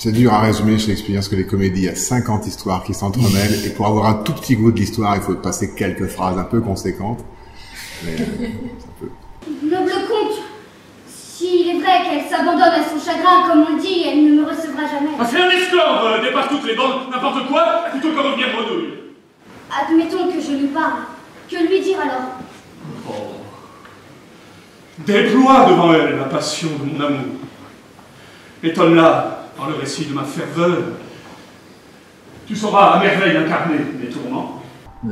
C'est dur à résumer Shakespeare, parce que les comédies, il y a 50 histoires qui s'entremêlent, et pour avoir un tout petit goût de l'histoire, il faut passer quelques phrases un peu conséquentes. Mais ça peut. Noble comte, s'il est vrai qu'elle s'abandonne à son chagrin, comme on le dit, elle ne me recevra jamais. Ah, c'est un esclave, dépasse toutes les bornes, n'importe quoi, plutôt que revenir bredouille. Admettons que je lui parle. Que lui dire alors? Oh. Déploie devant elle la passion de mon amour. Étonne-la par le récit de ma ferveur. Tu sauras à merveille incarner mes tourments.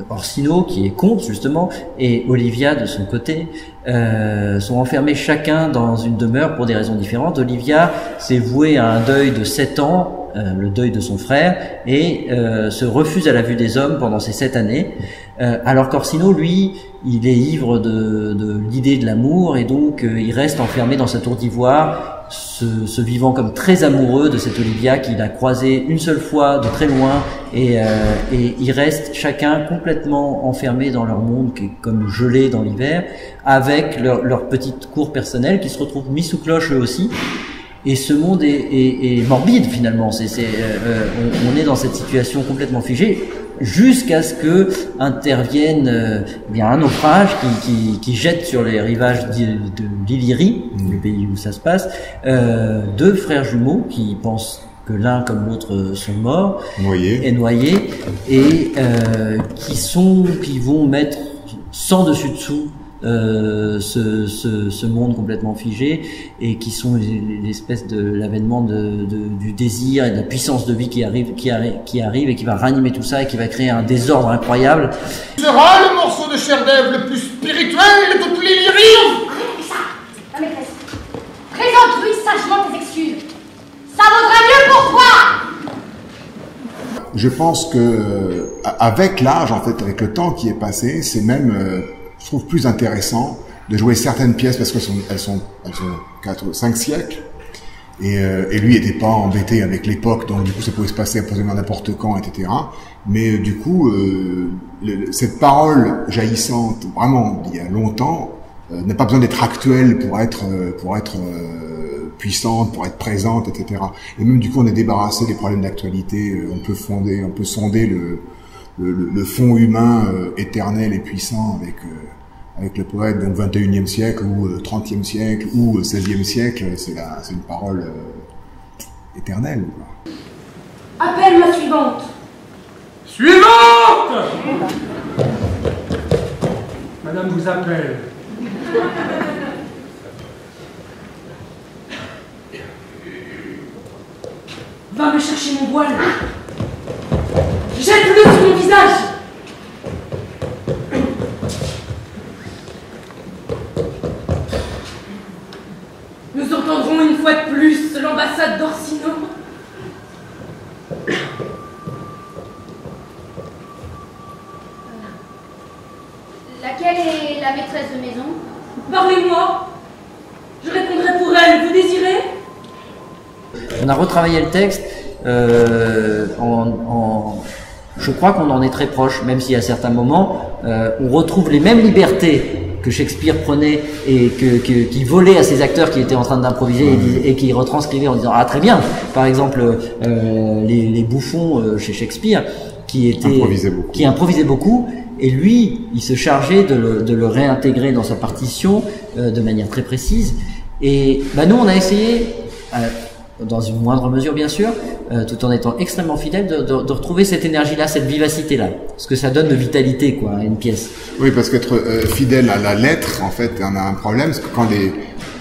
Orsino, qui est comte justement, et Olivia de son côté, sont enfermés chacun dans une demeure pour des raisons différentes. Olivia s'est vouée à un deuil de 7 ans, le deuil de son frère, et se refuse à la vue des hommes pendant ces 7 années, alors qu'Orsino, lui, il est ivre de l'idée de l'amour, et donc il reste enfermé dans sa tour d'ivoire, se vivant comme très amoureux de cette Olivia qu'il a croisée une seule fois de très loin, et ils restent chacun complètement enfermés dans leur monde qui est comme gelé dans l'hiver, avec leur petite cour personnelle qui se retrouve mis sous cloche eux aussi. Et ce monde est morbide finalement. On est dans cette situation complètement figée jusqu'à ce que intervienne bien un naufrage qui jette sur les rivages de l'Illyrie, le pays où ça se passe, 2 frères jumeaux qui pensent que l'un comme l'autre sont morts, noyés, et qui vont mettre sans dessus-dessous ce monde complètement figé, et qui sont l'espèce de l'avènement du désir et de la puissance de vie qui arrive et qui va ranimer tout ça et qui va créer un désordre incroyable. Ce sera le morceau de chair d'Ève le plus spirituel de toute l'Illyrie. Ça, la maîtresse, présente-lui sagement tes excuses. Ça vaudra mieux pour toi. Je pense que avec l'âge, en fait, avec le temps qui est passé, c'est même je trouve plus intéressant de jouer certaines pièces parce qu'elles sont 4 ou 5 siècles, et lui était pas embêté avec l'époque, donc du coup ça pouvait se passer absolument n'importe quand, etc. Mais du coup cette parole jaillissante vraiment d'il y a longtemps n'a pas besoin d'être actuelle pour être puissante, pour être présente, etc. Et même du coup on est débarrassé des problèmes d'actualité, on peut sonder le fond humain éternel et puissant avec le poète, donc 21e siècle ou 30e siècle ou 16e siècle, c'est une parole éternelle. Appelle ma suivante. Suivante! Madame vous appelle. Va me chercher mon voile. Jette-le sur mon visage. Nous entendrons une fois de plus l'ambassade d'Orsino. Laquelle est la maîtresse de maison? Parlez-moi. Je répondrai pour elle. Vous désirez? On a retravaillé le texte je crois qu'on en est très proche, même si à certains moments on retrouve les mêmes libertés que Shakespeare prenait et qui volait à ses acteurs qui étaient en train d'improviser et qui retranscrivaient en disant ah très bien, par exemple les bouffons chez Shakespeare qui improvisaient beaucoup, et lui il se chargeait de le réintégrer dans sa partition de manière très précise, et nous on a essayé dans une moindre mesure bien sûr, tout en étant extrêmement fidèle, de retrouver cette énergie-là, cette vivacité-là, ce que ça donne de vitalité quoi, à une pièce. Oui, parce qu'être fidèle à la lettre, en fait, on a un problème, parce que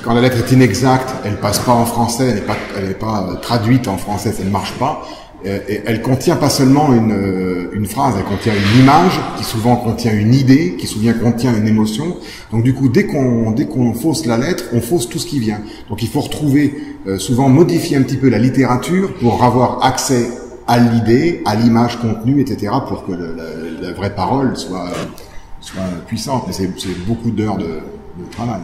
quand la lettre est inexacte, elle passe pas en français, elle n'est pas traduite en français, ça ne marche pas. Et elle contient pas seulement une phrase, elle contient une image qui souvent contient une idée, qui souvent contient une émotion. Donc du coup, dès qu'on fausse la lettre, on fausse tout ce qui vient. Donc il faut retrouver, souvent modifier un petit peu la littérature pour avoir accès à l'idée, à l'image contenue, etc., pour que la vraie parole soit puissante. Mais c'est beaucoup d'heures de travail.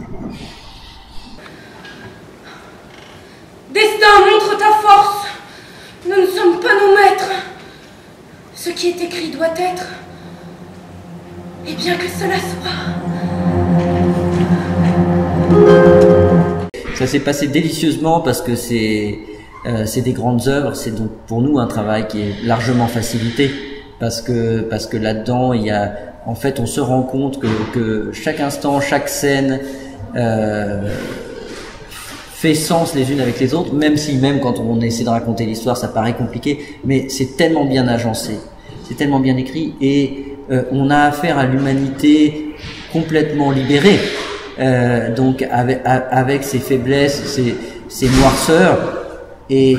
Destin, montre ta force. Nous ne sommes pas nos maîtres. Ce qui est écrit doit être. Et bien que cela soit. Ça s'est passé délicieusement parce que c'est c'est des grandes œuvres. C'est donc pour nous un travail qui est largement facilité parce que là-dedans il y a, en fait, on se rend compte que chaque instant, chaque scène fait sens les unes avec les autres, même quand on essaie de raconter l'histoire, ça paraît compliqué, mais c'est tellement bien agencé, c'est tellement bien écrit, et on a affaire à l'humanité complètement libérée, donc avec ses faiblesses, ses noirceurs, et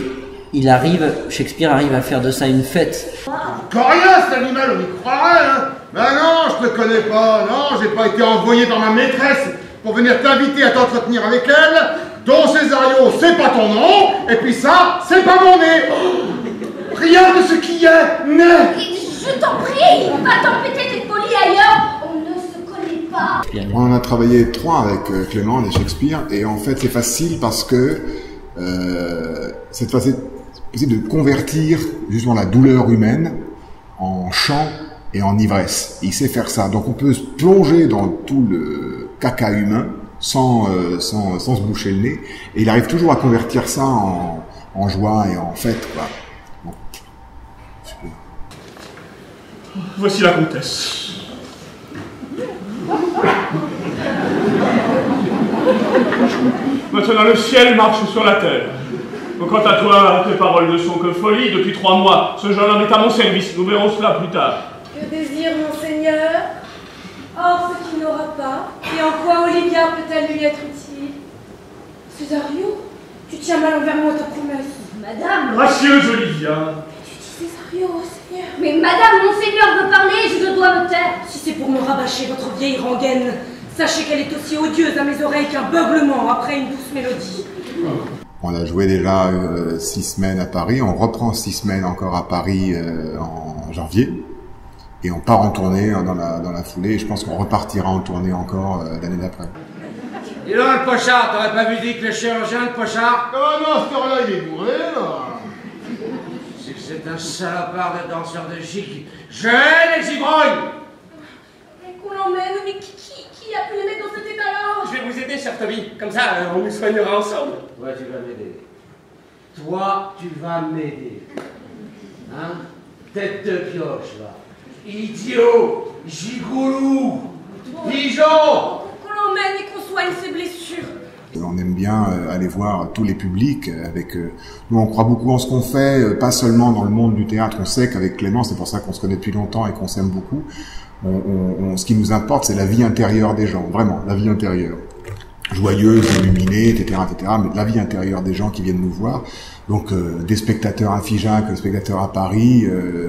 Shakespeare arrive à faire de ça une fête. Encore rien, cet animal, on y croirait, hein. Ben non, je te connais pas, non, j'ai pas été envoyé par ma maîtresse pour venir t'inviter à t'entretenir avec elle. Don Césario, c'est pas ton nom, et puis ça, c'est pas mon nez. Rien de ce qui est né. Je t'en prie, va t'empêter d'être poli ailleurs, on ne se connaît pas. On en a travaillé 3 avec Clément et Shakespeare, et en fait c'est facile parce que c'est possible de convertir justement la douleur humaine en chant et en ivresse. Et il sait faire ça, donc on peut se plonger dans tout le caca humain sans se boucher le nez, et il arrive toujours à convertir ça en joie et en fête, quoi. Bon. Voici la comtesse. Maintenant le ciel marche sur la terre. Quant à toi, tes paroles ne sont que folie. Depuis 3 mois, ce jeune homme est à mon service. Nous verrons cela plus tard. Que désire mon seigneur? Or, ce qu'il n'aura pas. Et en quoi Olivia peut-elle lui être utile? Césario, tu tiens mal envers moi ta promesse. Madame. Gracieuse Olivia. Tu dis Césario, seigneur. Mais madame, mon seigneur veut parler, je dois me taire. Si c'est pour me rabâcher votre vieille rengaine, sachez qu'elle est aussi odieuse à mes oreilles qu'un beuglement après une douce mélodie. On a joué déjà 6 semaines à Paris, on reprend 6 semaines encore à Paris en janvier, et on part en tournée dans la foulée, et je pense qu'on repartira en tournée encore l'année d'après. Dis donc, le pochard, t'aurais pas vu dire que le chirurgien, le pochard? Oh non, ce temps-là, il est bourré, là. C'est que c'est un salopard de danseur de chic. Jeune et s'y-brogne. Et qu'on l'emmène, mais qui a pu les mettre dans cet état-là? Je vais vous aider, cher Toby. Comme ça, on nous soignera ensemble. Toi, tu vas m'aider. Toi, tu vas m'aider. Hein? Tête de pioche, là. Idiot! Gigoulou! Pigeon! Qu'on l'emmène et qu'on soigne ses blessures. On aime bien aller voir tous les publics. Nous, on croit beaucoup en ce qu'on fait, pas seulement dans le monde du théâtre. On sait qu'avec Clément, c'est pour ça qu'on se connaît depuis longtemps et qu'on s'aime beaucoup. Ce qui nous importe, c'est la vie intérieure des gens, vraiment, la vie intérieure. Joyeuse, illuminée, etc., mais la vie intérieure des gens qui viennent nous voir. Donc, des spectateurs à Figeac, des spectateurs à Paris,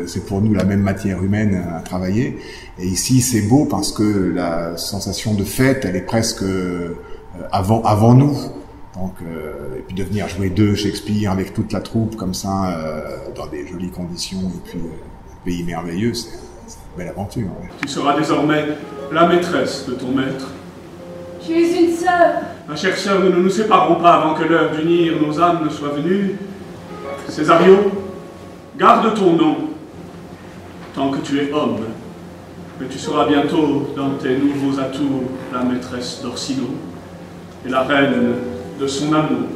c'est pour nous la même matière humaine à travailler. Et ici, c'est beau parce que la sensation de fête, elle est presque avant nous. Donc, et puis de venir jouer 2 Shakespeare avec toute la troupe comme ça, dans des jolies conditions, et puis un pays merveilleux, c'est une belle aventure. Ouais. Tu seras désormais la maîtresse de ton maître. Tu es une sœur. Ma chère sœur, nous ne nous séparerons pas avant que l'heure d'unir nos âmes ne soit venue. Césario, garde ton nom, tant que tu es homme, mais tu seras bientôt, dans tes nouveaux atours, la maîtresse d'Orsino et la reine de son amour.